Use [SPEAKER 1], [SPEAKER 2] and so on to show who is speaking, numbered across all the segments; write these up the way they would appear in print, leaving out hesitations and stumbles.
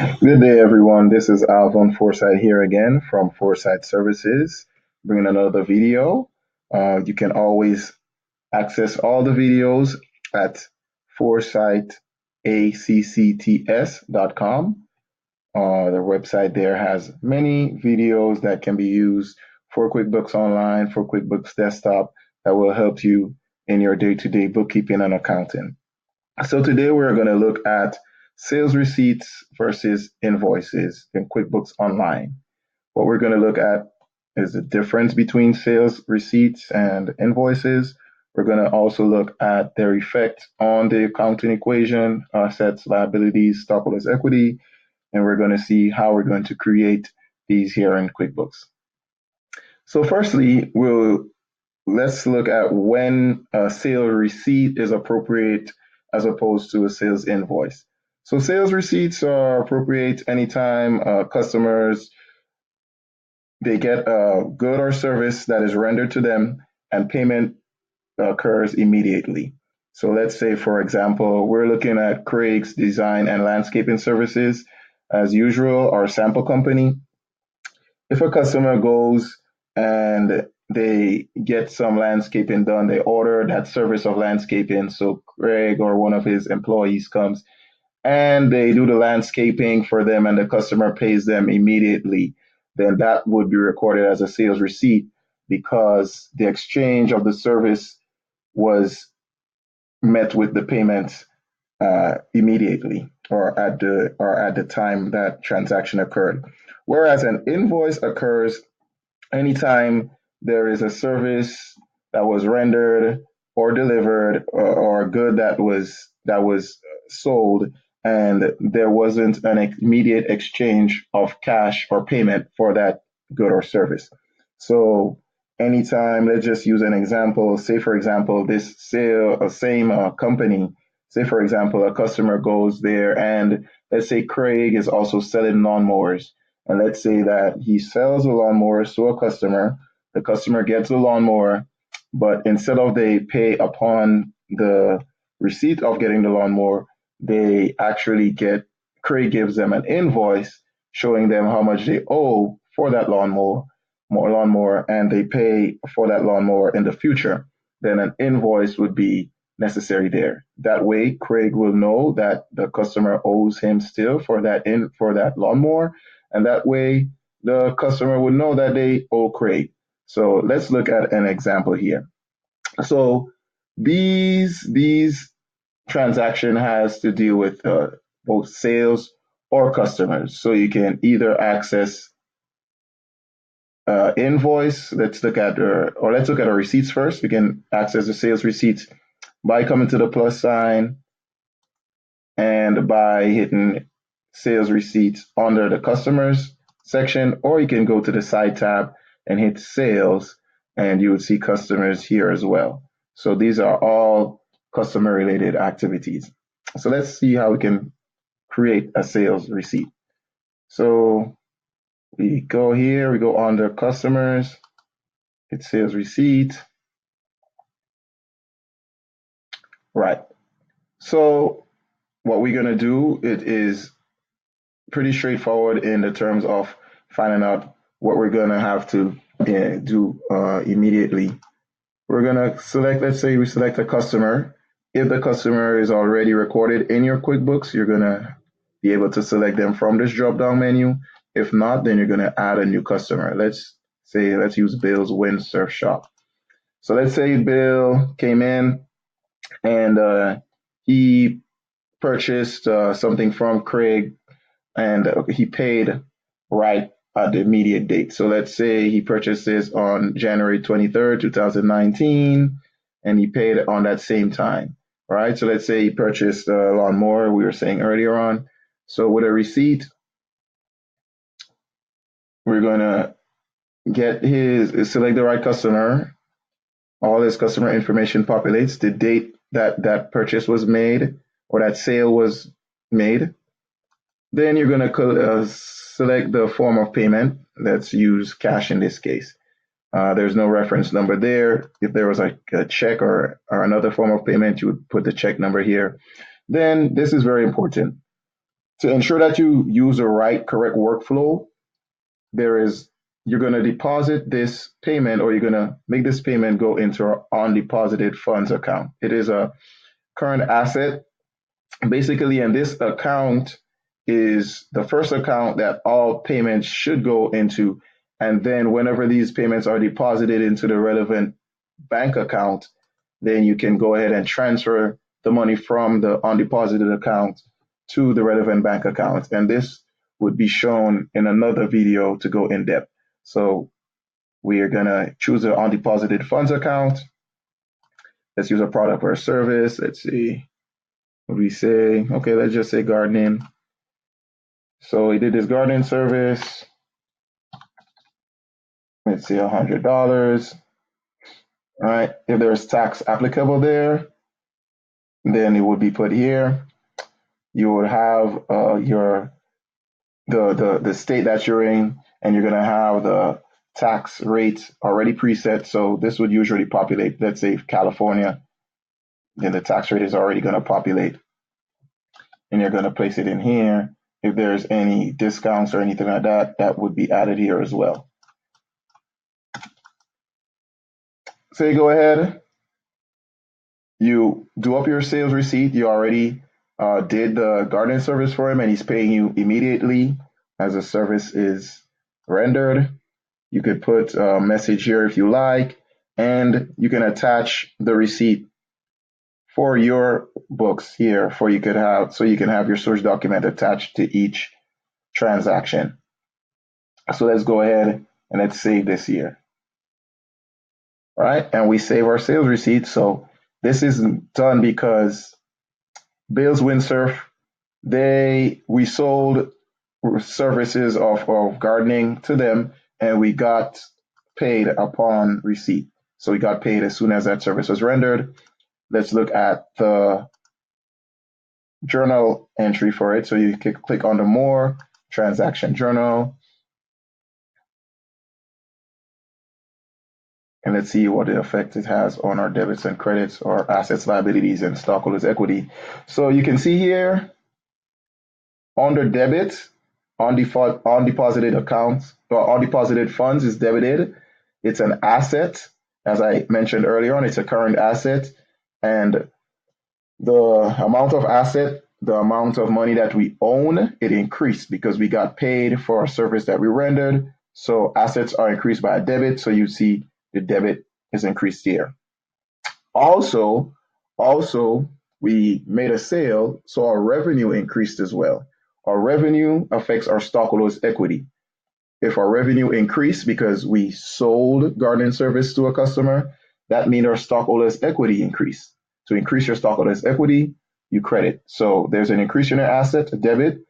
[SPEAKER 1] Good day, everyone. This is Alvin Forsyth here again from Forsyth Services, bringing another video. You can always access all the videos at forsythaccts.com. The website there has many videos that can be used for QuickBooks Online, for QuickBooks Desktop, that will help you in your day-to-day bookkeeping and accounting. So today we're going to look at sales receipts versus invoices in QuickBooks Online. What we're going to look at is the difference between sales receipts and invoices. We're going to also look at their effect on the accounting equation, assets, liabilities, stockholders' equity, and we're going to see how we're going to create these here in QuickBooks. So firstly, let's look at when a sales receipt is appropriate as opposed to a sales invoice. So sales receipts are appropriate anytime customers they get a good or service that is rendered to them and payment occurs immediately. So let's say, for example, we're looking at Craig's Design and Landscaping Services as usual, our sample company. If a customer goes and they get some landscaping done, they order that service of landscaping. So Craig or one of his employees comes and they do the landscaping for them and the customer pays them immediately, then that would be recorded as a sales receipt because the exchange of the service was met with the payment immediately or at the time that transaction occurred. Whereas an invoice occurs anytime there is a service that was rendered or delivered or a good that was sold and there wasn't an immediate exchange of cash or payment for that good or service. So anytime, let's just use an example. Say for example, this same company. Say for example, a customer goes there and let's say Craig is also selling lawnmowers, and let's say that he sells the lawnmower to a customer. The customer gets the lawnmower, but instead of they pay upon the receipt of getting the lawnmower, they actually get Craig gives them an invoice showing them how much they owe for that lawnmower, and they pay for that lawnmower in the future. Then an invoice would be necessary there. That way, Craig will know that the customer owes him still for that lawnmower, and that way the customer would know that they owe Craig. So let's look at an example here. So these transaction has to deal with both sales or customers. So you can either access invoice. Let's look at our receipts first. We can access the sales receipts by coming to the plus sign and by hitting sales receipts under the customers section, or you can go to the side tab and hit sales and you would see customers here as well. So these are all customer related activities. So let's see how we can create a sales receipt. So we go here, we go under customers, hit sales receipt. Right. So what we're gonna do, it is pretty straightforward in the terms of finding out what we're gonna have to do immediately. We're gonna select, let's say we select a customer. If the customer is already recorded in your QuickBooks, you're gonna be able to select them from this drop-down menu. If not, then you're gonna add a new customer. Let's use Bill's Windsurf Shop. So let's say Bill came in and he purchased something from Craig and he paid right at the immediate date. So let's say he purchased this on January 23rd, 2019, and he paid it on that same time. All right. So let's say he purchased a lawnmower, we were saying earlier on. So with a receipt, we're going to select the right customer. All his customer information populates, the date that that purchase was made or that sale was made. Then you're going to select the form of payment. Let's use cash in this case. There's no reference number there. If there was like a check or another form of payment, you would put the check number here. Then this is very important. To ensure that you use the correct workflow, you're going to deposit this payment, or you're going to make this payment go into our undeposited funds account. It is a current asset. Basically, and this account is the first account that all payments should go into. And then whenever these payments are deposited into the relevant bank account, then you can go ahead and transfer the money from the undeposited account to the relevant bank account. And this would be shown in another video to go in depth. So we are going to choose the undeposited funds account. Let's use a product or a service. Let's see what we say. Okay, let's just say gardening. So we did this gardening service. Let's say $100. All right. If there's tax applicable there, then it would be put here. You would have your the state that you're in, and you're gonna have the tax rate already preset. So this would usually populate. Let's say California, then the tax rate is already gonna populate, and you're gonna place it in here. If there's any discounts or anything like that, that would be added here as well. So you go ahead, you do up your sales receipt. You already did the gardening service for him, and he's paying you immediately as the service is rendered. You could put a message here if you like, and you can attach the receipt for your books here you can have your source document attached to each transaction. So let's go ahead and let's save this here. All right, and we save our sales receipt. So this is done because Bill's Windsurf, we sold services of gardening to them, and we got paid upon receipt. So we got paid as soon as that service was rendered. Let's look at the journal entry for it. So you can click on the more transaction journal. And let's see what the effect it has on our debits and credits, or assets, liabilities, and stockholders' equity. So you can see here under debit, undeposited accounts or undeposited funds is debited. It's an asset. As I mentioned earlier on, it's a current asset. And the amount of asset, the amount of money that we own, it increased because we got paid for a service that we rendered. So assets are increased by a debit. So you see the debit is increased here. Also, we made a sale, so our revenue increased as well. Our revenue affects our stockholders' equity. If our revenue increased because we sold gardening service to a customer, that means our stockholders' equity increased. To increase your stockholders' equity, you credit. So there's an increase in your asset, a debit,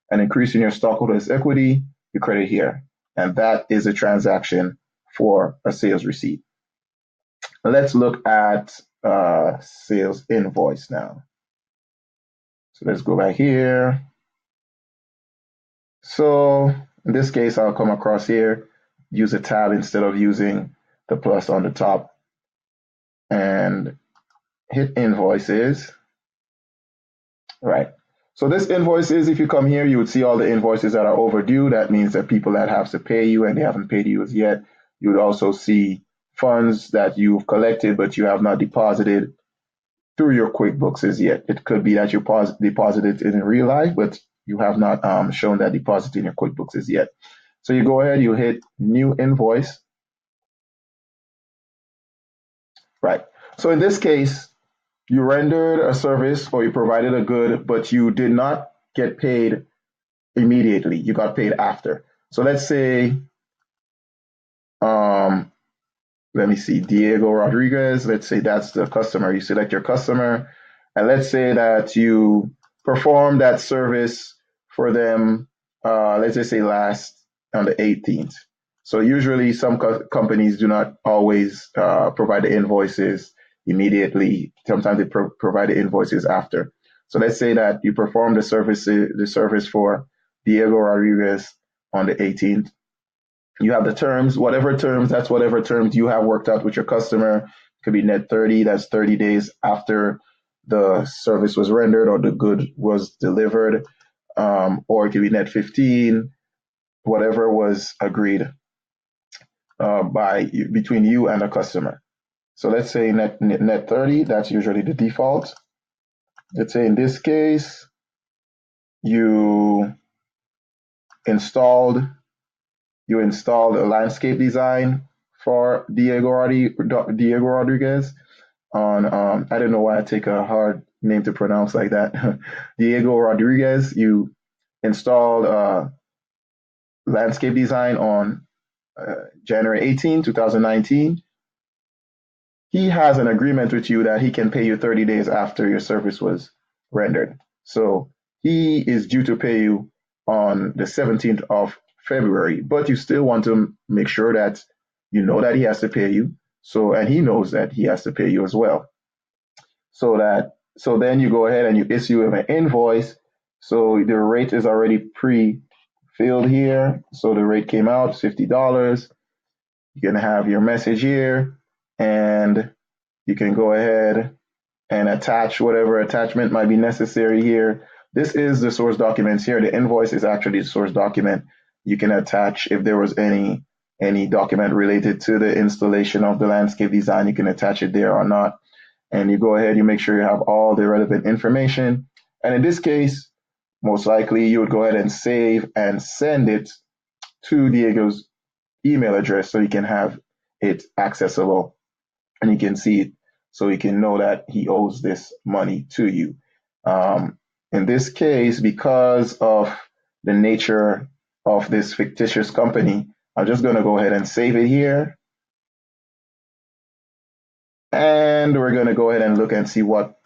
[SPEAKER 1] an increase in your stockholders' equity, you credit here. And that is a transaction for a sales receipt. Let's look at sales invoice now. So let's go back here. So in this case, I'll come across here, use a tab instead of using the plus on the top, and hit invoices. Right. So this invoices, if you come here, you would see all the invoices that are overdue. That means that people that have to pay you and they haven't paid you as yet. You would also see funds that you've collected but you have not deposited through your QuickBooks as yet. It could be that you deposited it in real life, but you have not shown that deposit in your QuickBooks as yet. So you go ahead, you hit new invoice. Right. So in this case, you rendered a service or you provided a good, but you did not get paid immediately. You got paid after. So let's say, let me see, Diego Rodriguez. Let's say that's the customer. You select your customer, and let's say that you perform that service for them. Let's just say last on the 18th. So usually some companies do not always provide the invoices immediately. Sometimes they provide the invoices after. So let's say that you perform the service for Diego Rodriguez on the 18th. You have the terms, whatever terms, that's whatever terms you have worked out with your customer. It could be net 30, that's 30 days after the service was rendered or the good was delivered. or it could be net 15, whatever was agreed between you and the customer. So let's say net 30, that's usually the default. Let's say in this case, you installed a landscape design for Diego Rodriguez on I don't know why I take a hard name to pronounce like that. Diego Rodriguez. You installed landscape design on January 18, 2019. He has an agreement with you that he can pay you 30 days after your service was rendered. So he is due to pay you on the 17th of February, but you still want to make sure that you know that he has to pay you. So, and he knows that he has to pay you as well. So then you go ahead and you issue him an invoice. So the rate is already pre-filled here. So the rate came out $50. You're gonna have your message here, and you can go ahead and attach whatever attachment might be necessary here. This is the source documents here. The invoice is actually the source document. You can attach if there was any document related to the installation of the landscape design, you can attach it there or not. And you go ahead, you make sure you have all the relevant information. And in this case, most likely you would go ahead and save and send it to Diego's email address so you can have it accessible and you can see it so you can know that he owes this money to you. In this case, because of the nature of this fictitious company, I'm just going to go ahead and save it here. And we're going to go ahead and look and see what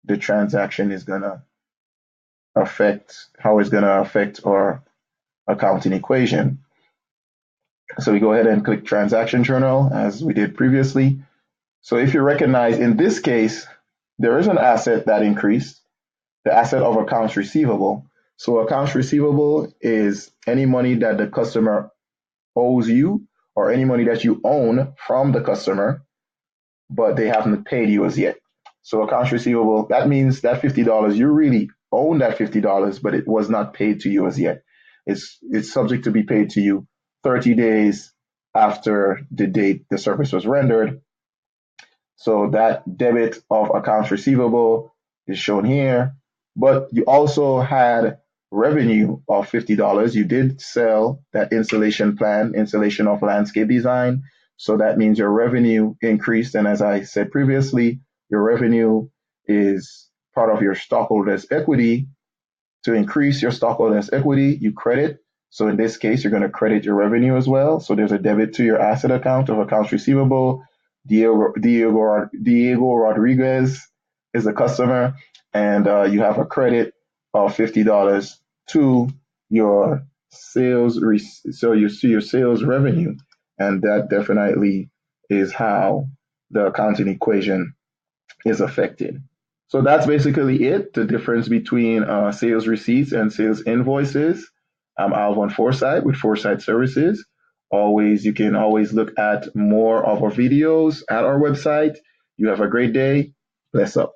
[SPEAKER 1] the transaction is going to affect, how it's going to affect our accounting equation. So we go ahead and click transaction journal as we did previously. So if you recognize in this case, there is an asset that increased, the asset of accounts receivable. So accounts receivable is any money that the customer owes you or any money that you own from the customer, but they haven't paid you as yet. So accounts receivable, that means that $50, you really own that $50, but it was not paid to you as yet. It's subject to be paid to you 30 days after the date the service was rendered. So that debit of accounts receivable is shown here, but you also had revenue of $50. You did sell that installation of landscape design. So that means your revenue increased. And as I said previously, your revenue is part of your stockholders' equity. To increase your stockholders' equity, you credit. So in this case, you're going to credit your revenue as well. So there's a debit to your asset account of accounts receivable. Diego Rodriguez is the customer, and you have a credit of $50 to your your sales revenue, and that definitely is how the accounting equation is affected. So that's basically it. The difference between sales receipts and sales invoices. I'm Alvin Forsyth with Forsyth Services. You can always look at more of our videos at our website. You have a great day. Bless up.